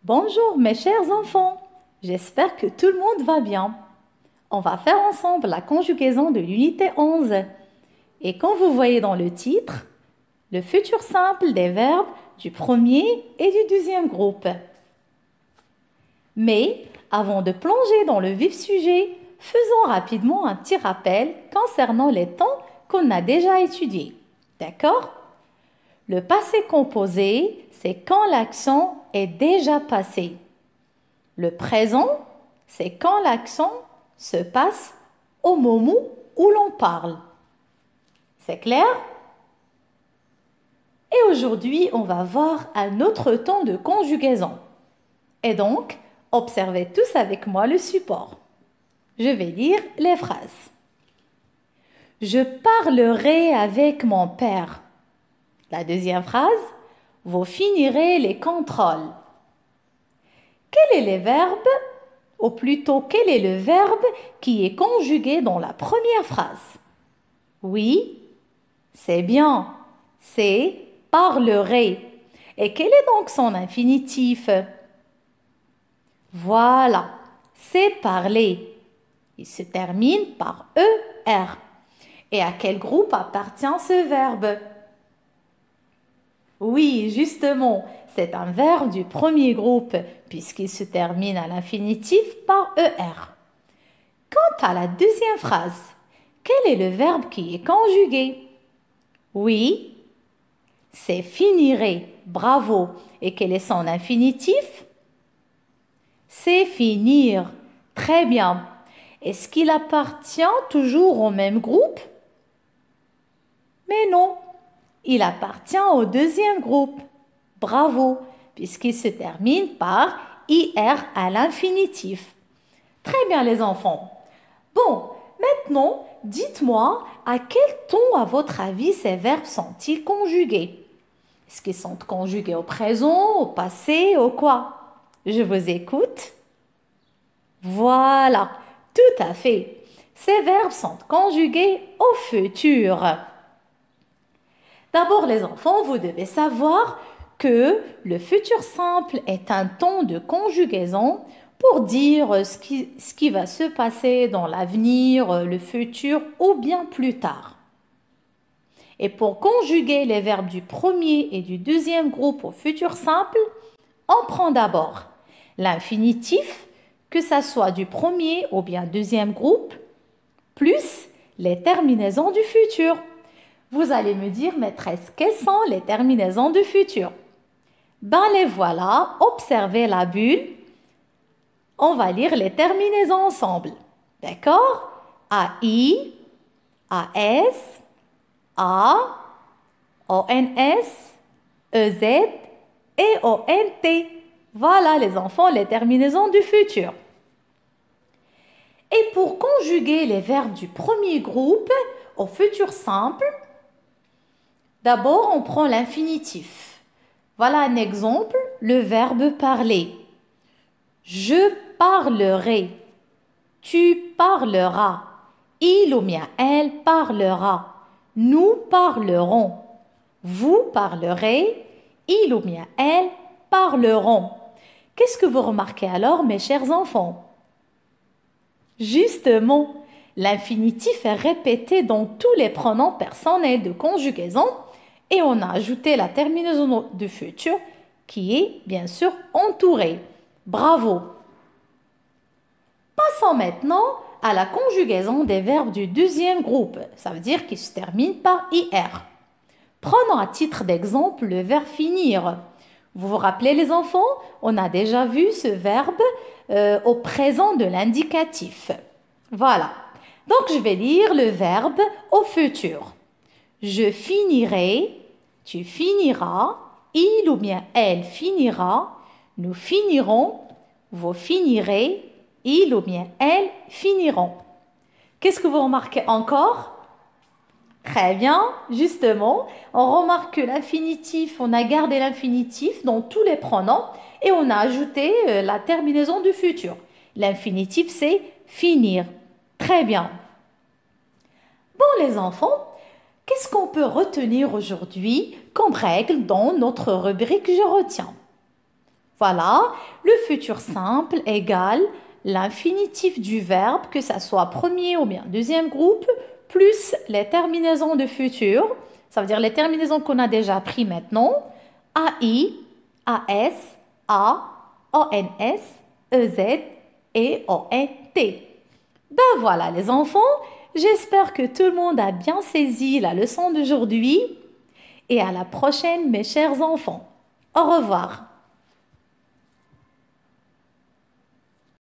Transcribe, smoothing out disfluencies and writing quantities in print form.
Bonjour mes chers enfants, j'espère que tout le monde va bien. On va faire ensemble la conjugaison de l'unité 11. Et comme vous voyez dans le titre, le futur simple des verbes du premier et du deuxième groupe. Mais avant de plonger dans le vif sujet, faisons rapidement un petit rappel concernant les temps qu'on a déjà étudiés. D'accord? Le passé composé, c'est quand l'action est déjà passée. Le présent, c'est quand l'action se passe au moment où l'on parle. C'est clair? Et aujourd'hui, on va voir un autre temps de conjugaison. Et donc, observez tous avec moi le support. Je vais lire les phrases. Je parlerai avec mon père. La deuxième phrase, vous finirez les contrôles. Quel est le verbe, ou plutôt quel est le verbe qui est conjugué dans la première phrase? Oui, c'est bien, c'est parlerai. Et quel est donc son infinitif? Voilà, c'est parler. Il se termine par ER. Et à quel groupe appartient ce verbe? Oui, justement, c'est un verbe du premier groupe puisqu'il se termine à l'infinitif par ER. Quant à la deuxième phrase, quel est le verbe qui est conjugué? Oui, c'est finirait. Bravo. Et quel est son infinitif? C'est finir. Très bien. Est-ce qu'il appartient toujours au même groupe? Mais non, il appartient au deuxième groupe. Bravo, puisqu'il se termine par IR à l'infinitif. Très bien les enfants. Bon, maintenant, dites-moi à quel ton, à votre avis, ces verbes sont-ils conjugués? Est-ce qu'ils sont conjugués au présent, au passé, au quoi? Je vous écoute. Voilà, tout à fait. Ces verbes sont conjugués au futur. D'abord, les enfants, vous devez savoir que le futur simple est un ton de conjugaison pour dire ce qui va se passer dans l'avenir, le futur ou bien plus tard. Et pour conjuguer les verbes du premier et du deuxième groupe au futur simple, on prend d'abord l'infinitif, que ça soit du premier ou bien deuxième groupe, plus les terminaisons du futur. Vous allez me dire, maîtresse, quelles sont les terminaisons du futur? Ben les voilà, observez la bulle. On va lire les terminaisons ensemble. D'accord? AI, AS, A, ONS, EZ et ONT. Voilà les enfants, les terminaisons du futur. Et pour conjuguer les verbes du premier groupe au futur simple, d'abord on prend l'infinitif. Voilà un exemple, le verbe parler. Je parlerai, tu parleras, il ou bien elle parlera, nous parlerons, vous parlerez, il ou bien elle parleront. Qu'est-ce que vous remarquez alors, mes chers enfants? Justement, l'infinitif est répété dans tous les pronoms personnels de conjugaison et on a ajouté la terminaison du futur qui est bien sûr entourée. Bravo! Passons maintenant à la conjugaison des verbes du deuxième groupe. Ça veut dire qu'ils se terminent par IR. Prenons à titre d'exemple le verbe finir. Vous vous rappelez les enfants? On a déjà vu ce verbe au présent de l'indicatif. Voilà. Donc je vais lire le verbe au futur. Je finirai, tu finiras, il ou bien elle finira, nous finirons, vous finirez, il ou bien elle finiront. Qu'est-ce que vous remarquez encore? Très bien, justement, on remarque que l'infinitif, on a gardé l'infinitif dans tous les pronoms et on a ajouté la terminaison du futur. L'infinitif, c'est finir. Très bien. Bon, les enfants, qu'est-ce qu'on peut retenir aujourd'hui comme règle dans notre rubrique Je retiens? Voilà, le futur simple égale l'infinitif du verbe, que ça soit premier ou bien deuxième groupe, plus les terminaisons de futur. Ça veut dire les terminaisons qu'on a déjà pris maintenant. AI, AS, A, ONS, EZ et ONT. Ben voilà les enfants, j'espère que tout le monde a bien saisi la leçon d'aujourd'hui et à la prochaine mes chers enfants. Au revoir.